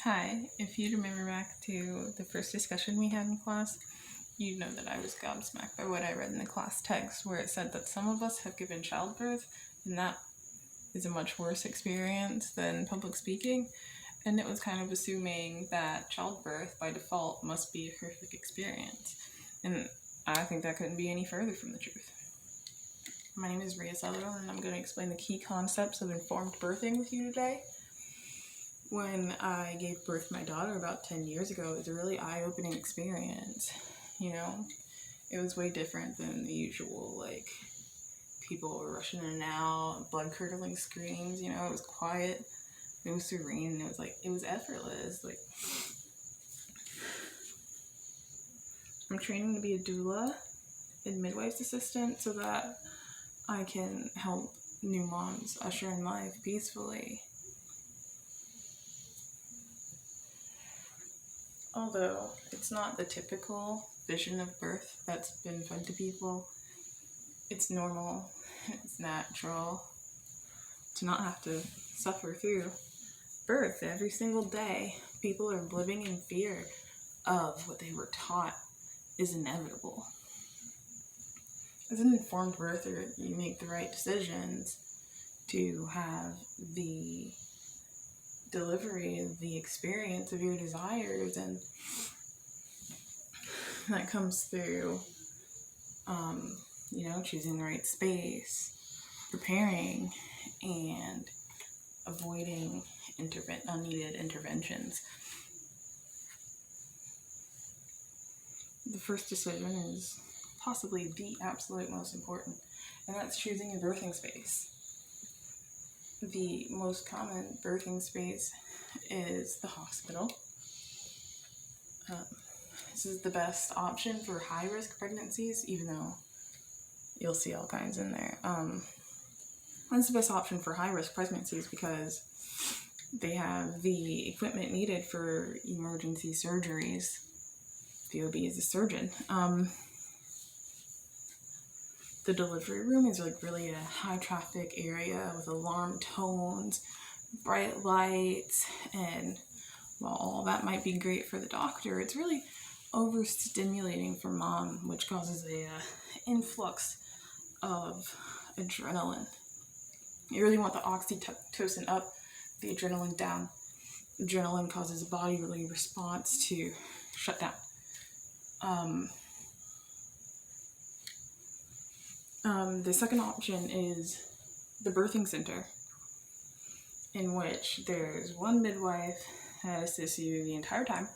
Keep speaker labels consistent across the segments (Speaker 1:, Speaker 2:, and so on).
Speaker 1: Hi, if you remember back to the first discussion we had in class, you know that I was gobsmacked by what I read in the class text, where it said that some of us have given childbirth, and that is a much worse experience than public speaking. And it was kind of assuming that childbirth, by default, must be a horrific experience. And I think that couldn't be any further from the truth. My name is Ria Sutherland, and I'm going to explain the key concepts of informed birthing with you today. When I gave birth to my daughter about 10 years ago, it was a really eye-opening experience. It was way different than the usual, people were rushing in and out, blood-curdling screams, it was quiet, it was serene, it was effortless. I'm training to be a doula and midwife's assistant so that I can help new moms usher in life peacefully. Although it's not the typical vision of birth that's been fun to people, it's normal, it's natural to not have to suffer through birth every single day. People are living in fear of what they were taught is inevitable. As an informed birther, you make the right decisions to have the delivery of the experience of your desires, and that comes through choosing the right space, preparing, and avoiding unneeded interventions. The first decision is possibly the absolute most important, and that's choosing a birthing space. The most common birthing space is the hospital. This is the best option for high-risk pregnancies, even though you'll see all kinds in there. That's the best option for high-risk pregnancies because they have the equipment needed for emergency surgeries. The OB is a surgeon. The delivery room is really a high-traffic area with alarm tones, bright lights, and while all that might be great for the doctor, it's really overstimulating for mom, which causes a influx of adrenaline. You really want the oxytocin up, the adrenaline down. Adrenaline causes a bodily response to shut down. The second option is the birthing center, in which there's one midwife that assists you the entire time.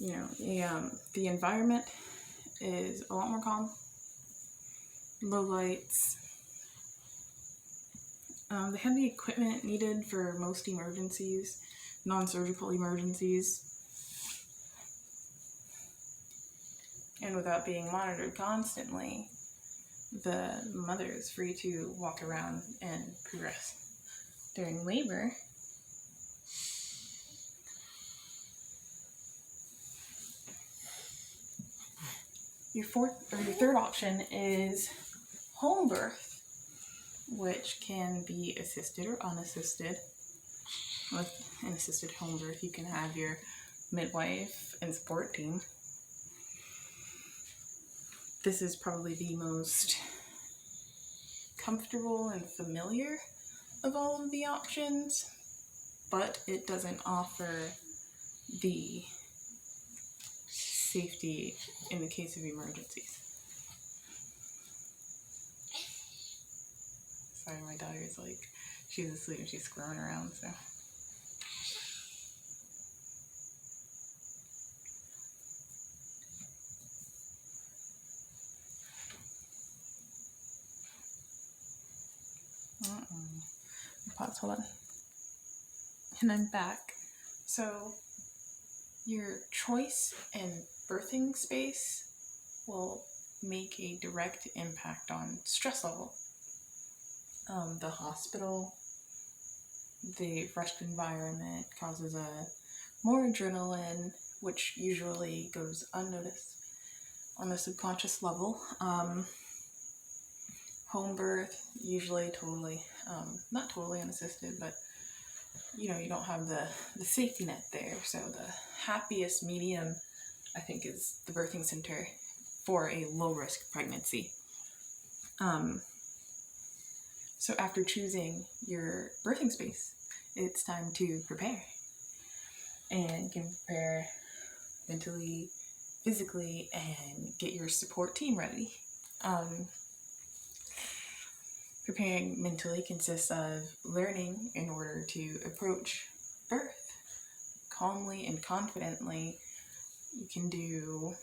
Speaker 1: The environment is a lot more calm, low lights. They have the equipment needed for most emergencies, non-surgical emergencies, and without being monitored constantly, the mother is free to walk around and progress during labor. Your third option is home birth, which can be assisted or unassisted. With an assisted home birth, you can have your midwife and support team. This is probably the most comfortable and familiar of all of the options, but it doesn't offer the safety in the case of emergencies. Sorry, my daughter's she's asleep and she's squirming around, so. Pause, hold on. And I'm back. So, your choice in birthing space will make a direct impact on stress level. The hospital, the rushed environment causes more adrenaline, which usually goes unnoticed on the subconscious level. Home birth, usually not totally unassisted, but you don't have the safety net there. So the happiest medium, I think, is the birthing center for a low risk pregnancy. So after choosing your birthing space, it's time to prepare. And you can prepare mentally, physically, and get your support team ready. Preparing mentally consists of learning in order to approach birth calmly and confidently. You can do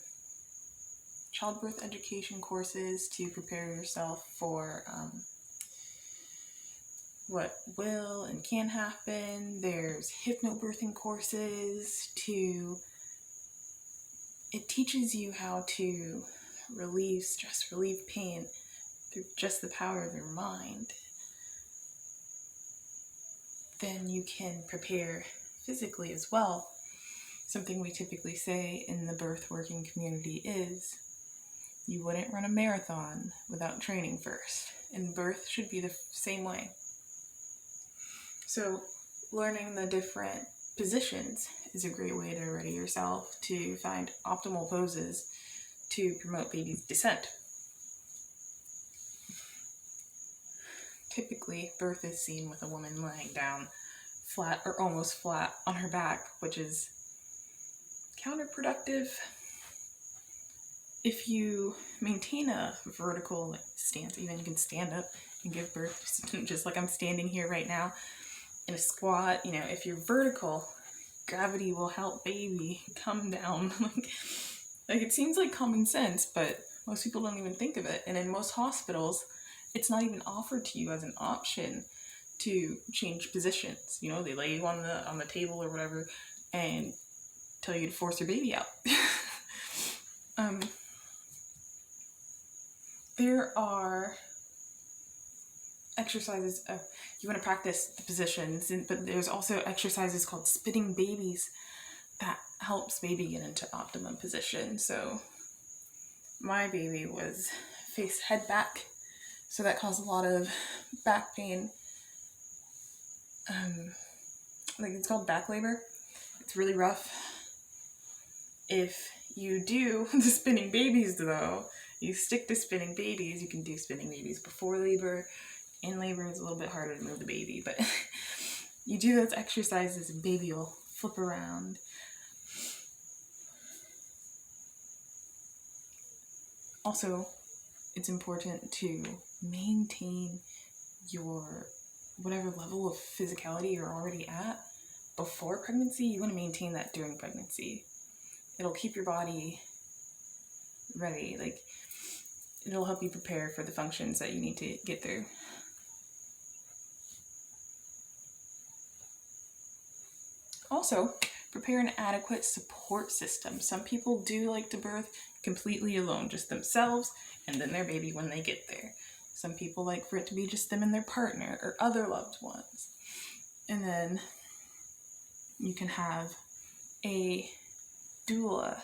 Speaker 1: childbirth education courses to prepare yourself for what will and can happen. There's hypnobirthing courses it teaches you how to relieve stress, relieve pain through just the power of your mind. Then you can prepare physically as well. Something we typically say in the birth working community is, you wouldn't run a marathon without training first. And birth should be the same way. So learning the different positions is a great way to ready yourself to find optimal poses to promote baby's descent. Typically, birth is seen with a woman lying down flat or almost flat on her back, which is counterproductive. If you maintain a vertical stance, even you can stand up and give birth just like I'm standing here right now in a squat. If you're vertical, gravity will help baby come down. like it seems like common sense, but most people don't even think of it. And in most hospitals, it's not even offered to you as an option to change positions. They lay you on the table or whatever and tell you to force your baby out. There are exercises, you want to practice the positions, but there's also exercises called spinning babies that helps baby get into optimum position. So my baby was face head back, so that caused a lot of back pain. It's called back labor. It's really rough. If you do the spinning babies though, you stick to spinning babies. You can do spinning babies before labor. In labor, it's a little bit harder to move the baby, but you do those exercises and baby will flip around. Also, it's important to maintain your whatever level of physicality you're already at before pregnancy. You want to maintain that during pregnancy. It'll keep your body ready. It'll help you prepare for the functions that you need to get through. Also, prepare an adequate support system. Some people do like to birth completely alone, just themselves and then their baby when they get there. Some people like for it to be just them and their partner or other loved ones. And then you can have a doula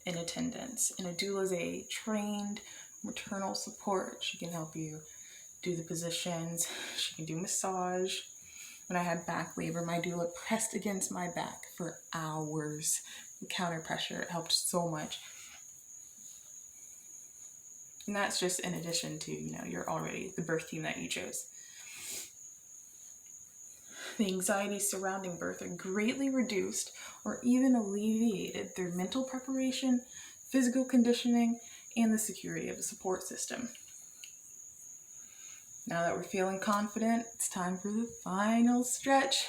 Speaker 1: in attendance. And a doula is a trained maternal support. She can help you do the positions. She can do massage. When I had back labor, my doula pressed against my back for hours with counter pressure. It helped so much. And that's just in addition to, you're already the birth team that you chose. The anxiety surrounding birth are greatly reduced or even alleviated through mental preparation, physical conditioning, and the security of a support system. Now that we're feeling confident, it's time for the final stretch.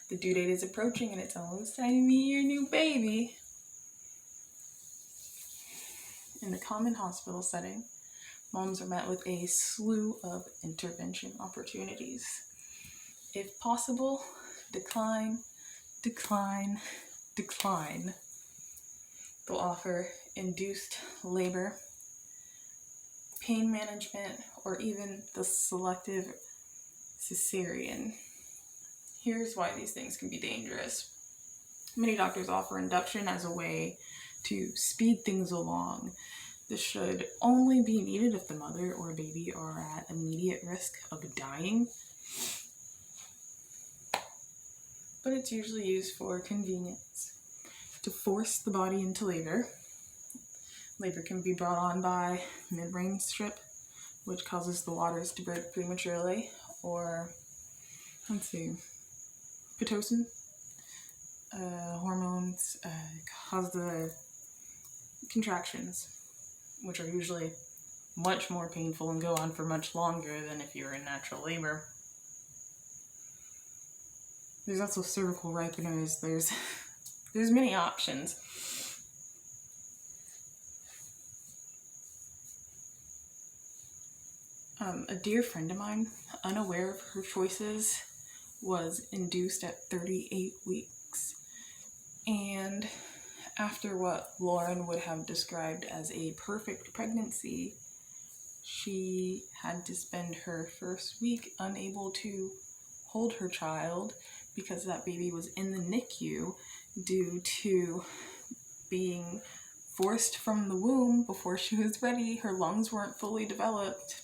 Speaker 1: The due date is approaching and it's almost time to meet your new baby. In the common hospital setting, moms are met with a slew of intervention opportunities. If possible, decline. They'll offer induced labor, pain management, or even the selective cesarean. Here's why these things can be dangerous. Many doctors offer induction as a way to speed things along. This should only be needed if the mother or baby are at immediate risk of dying. but it's usually used for convenience. To force the body into labor. Labor can be brought on by midbrain strip, which causes the waters to break prematurely, or, Pitocin hormones cause the contractions, which are usually much more painful and go on for much longer than if you were in natural labor. There's also cervical ripeners. There's many options. A dear friend of mine, unaware of her choices, was induced at 38 weeks. And after what Lauren would have described as a perfect pregnancy, she had to spend her first week unable to hold her child because that baby was in the NICU due to being forced from the womb before she was ready. Her lungs weren't fully developed.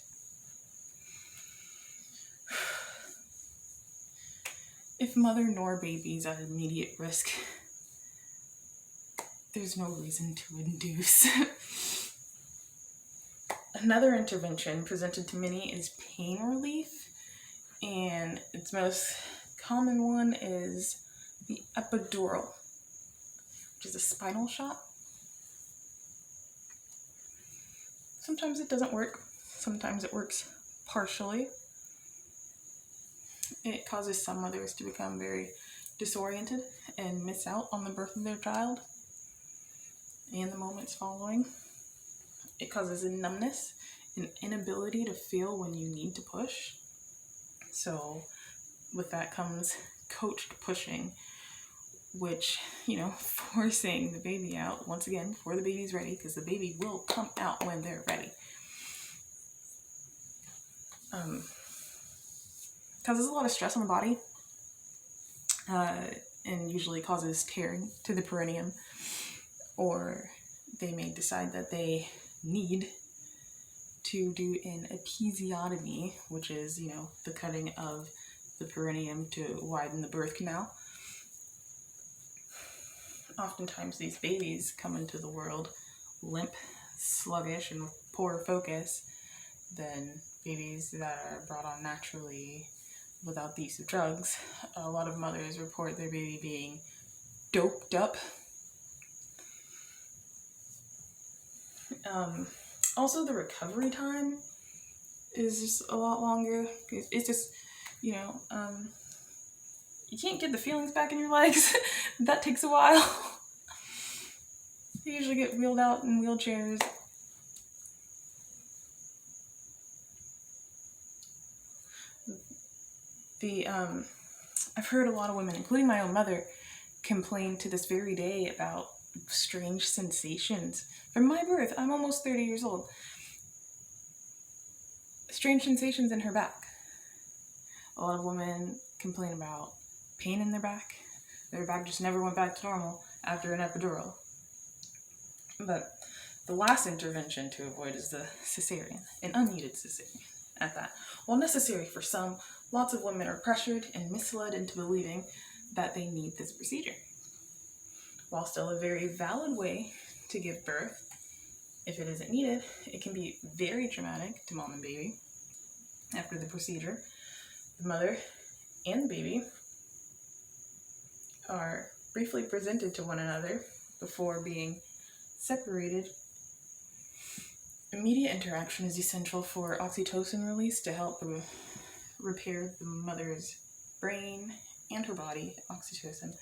Speaker 1: If mother nor baby is at immediate risk, there's no reason to induce. Another intervention presented to many is pain relief, and its most common one is the epidural, which is a spinal shot. Sometimes it doesn't work. Sometimes it works partially. It causes some mothers to become very disoriented and miss out on the birth of their child and the moments following. It causes a numbness, an inability to feel when you need to push. So with that comes coached pushing, which, forcing the baby out, once again, before the baby's ready, because the baby will come out when they're ready. Causes a lot of stress on the body, and usually causes tearing to the perineum, or they may decide that they need to do an episiotomy, which is, the cutting of the perineum to widen the birth canal. Oftentimes these babies come into the world limp, sluggish, and with poor focus than babies that are brought on naturally without the use of drugs. A lot of mothers report their baby being doped up. Also, the recovery time is just a lot longer. It's just, you can't get the feelings back in your legs. That takes a while. They usually get wheeled out in wheelchairs. I've heard a lot of women, including my own mother, complain to this very day about strange sensations. From my birth, I'm almost 30 years old. Strange sensations in her back. A lot of women complain about pain in their back. Their back just never went back to normal after an epidural. But the last intervention to avoid is the cesarean, an unneeded cesarean at that. While necessary for some, lots of women are pressured and misled into believing that they need this procedure. While still a very valid way to give birth, if it isn't needed, it can be very traumatic to mom and baby. After the procedure, the mother and the baby are briefly presented to one another before being separated. Immediate interaction is essential for oxytocin release to help repair the mother's brain and her body, oxytocin.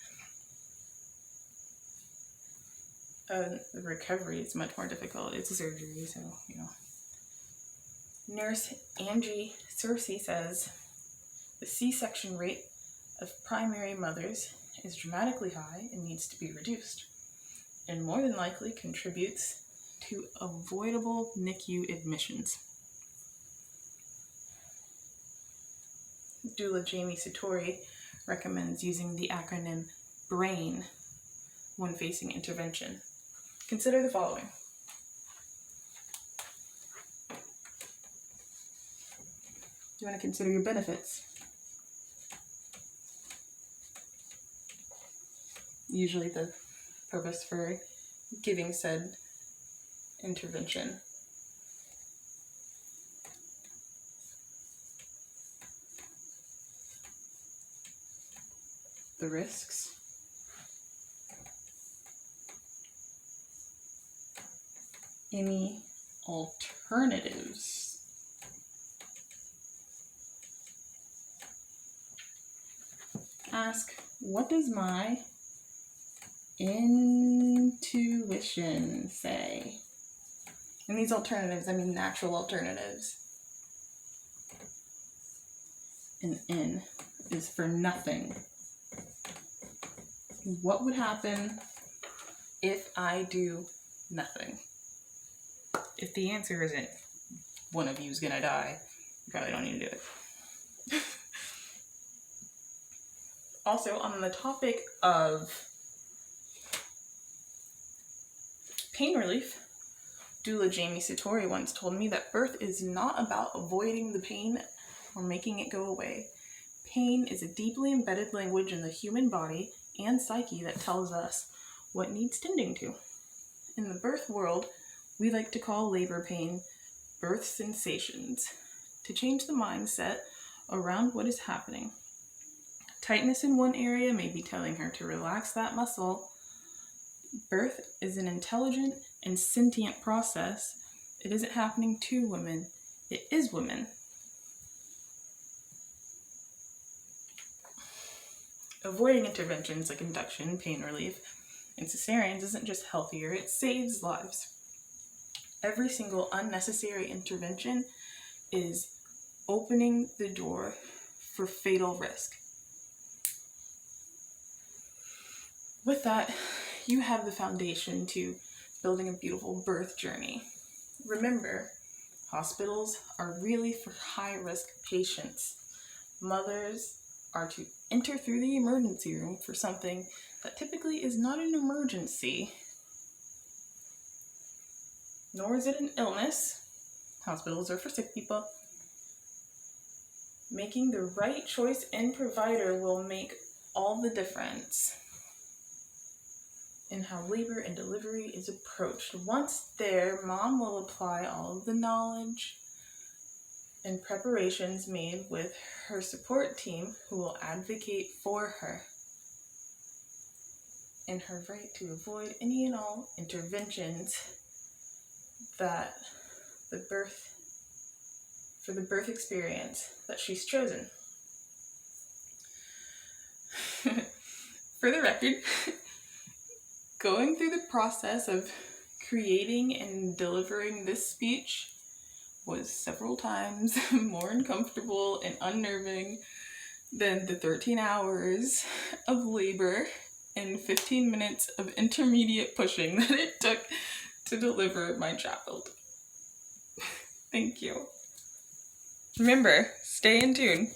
Speaker 1: The recovery is much more difficult. It's a surgery, so, Nurse Angie Searcy says, the C-section rate of primary mothers is dramatically high and needs to be reduced, and more than likely contributes to avoidable NICU admissions. Doula Jamie Satori recommends using the acronym BRAIN when facing intervention. Consider the following. You want to consider your benefits. usually the purpose for giving said intervention. The risks. Any alternatives. Ask, what does my intuition say? And these alternatives, I mean natural alternatives. And N is for nothing. What would happen if I do nothing? If the answer isn't one of you is gonna die, you probably don't need to do it. Also, on the topic of pain relief, doula Jamie Satori once told me that birth is not about avoiding the pain or making it go away. Pain is a deeply embedded language in the human body and psyche that tells us what needs tending to. In the birth world, we like to call labor pain birth sensations, to change the mindset around what is happening. Tightness in one area may be telling her to relax that muscle. Birth is an intelligent and sentient process. It isn't happening to women, it is women. Avoiding interventions like induction, pain relief, and cesareans isn't just healthier, it saves lives. Every single unnecessary intervention is opening the door for fatal risk. With that, you have the foundation to building a beautiful birth journey. Remember, hospitals are really for high-risk patients. Mothers are to enter through the emergency room for something that typically is not an emergency, nor is it an illness. Hospitals are for sick people. Making the right choice in provider will make all the difference in how labor and delivery is approached. Once there, mom will apply all of the knowledge and preparations made with her support team, who will advocate for her in her right to avoid any and all interventions that for the birth experience that she's chosen. For the record, going through the process of creating and delivering this speech was several times more uncomfortable and unnerving than the 13 hours of labor and 15 minutes of intermediate pushing that it took to deliver my child. Thank you. Remember, stay in tune.